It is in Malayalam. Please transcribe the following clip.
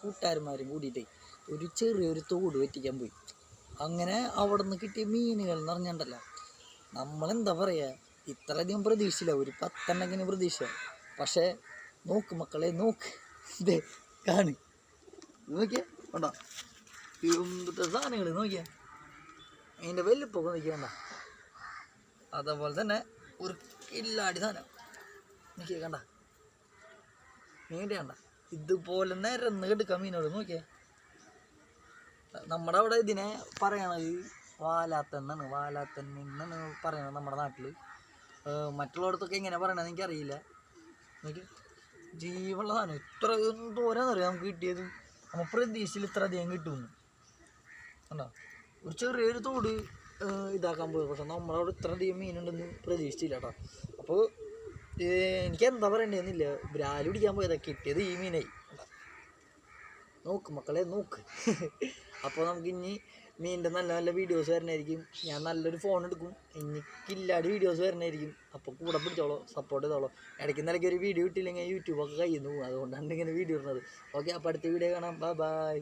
കൂട്ടുകാരന്മാരും കൂടിയിട്ടേ ഒരു ചെറിയൊരു തോട് വെറ്റിക്കാൻ പോയി. അങ്ങനെ അവിടെ നിന്ന് കിട്ടിയ മീനുകൾ എന്ന് പറഞ്ഞിട്ടുണ്ടല്ലോ, നമ്മളെന്താ പറയുക, ഇത്രയധികം പ്രതീക്ഷയില്ല, ഒരു 10 പ്രതീക്ഷ. പക്ഷേ നോക്ക് മക്കളെ, നോക്ക്, ഇതേ കാണ്, നോക്കിയാ വേണ്ട എന്തൊക്കെ സാധനങ്ങൾ നോക്കിയാ, അതിൻ്റെ വലുപ്പൊക്കെ നോക്കിയാണ്ട. അതേപോലെ തന്നെ ഒരു കില്ലാടി സാധനം നോക്കിയാ, കണ്ട മീൻ്റെ കണ്ട, ഇതുപോലെ നിരന്ന് കെടുക്കാം മീനോട് നോക്കിയേ. നമ്മുടെ അവിടെ ഇതിനെ പറയണത് വാലാത്തൻ എന്നാണ്, വാലാത്തൻ എന്നാണ് പറയണത് നമ്മുടെ നാട്ടിൽ. മറ്റുള്ളയിടത്തൊക്കെ എങ്ങനെ പറയണത് എനിക്കറിയില്ല. നോക്കി ജീവുള്ള സാധനം, ഇത്ര എന്തോരാന്നറിയാം നമുക്ക് കിട്ടിയത്. നമ്മൾ പ്രതീക്ഷയിൽ ഇത്ര അധികം കിട്ടുമെന്ന് കണ്ടോ. ഒരു ചെറിയൊരു തോട് ഇതാക്കാൻ പോയി, പക്ഷെ നമ്മളവിടെ ഇത്ര അധികം മീനുണ്ടെന്ന് പ്രതീക്ഷിച്ചില്ല കേട്ടോ. അപ്പോൾ എനിക്ക് എന്താ പറയണ്ടതെന്നില്ല, ബ്രാല് പിടിക്കാൻ പോയതാ, കിട്ടിയത് ഈ മീനായി. നോക്ക് മക്കളെ, നോക്ക്. അപ്പോൾ നമുക്ക് ഇനി മീനിൻ്റെ നല്ല നല്ല വീഡിയോസ് വരണമായിരിക്കും. ഞാൻ നല്ലൊരു ഫോൺ എടുക്കും, എനിക്കില്ലാതെ വീഡിയോസ് വരണമായിരിക്കും. അപ്പോൾ കൂടെ പിടിച്ചോളൂ, സപ്പോർട്ട് ചെയ്തോളൂ. ഇടയ്ക്ക് നിലയ്ക്ക് ഒരു വീഡിയോ ഇട്ടില്ലെങ്കിൽ യൂട്യൂബൊക്കെ കയ്യിൽ നിന്ന് പോകും, അതുകൊണ്ടാണ് ഇങ്ങനെ വീഡിയോ ഇടുന്നത്. ഓക്കെ, അപ്പോൾ അടുത്ത വീഡിയോ കാണാം. Bye bye.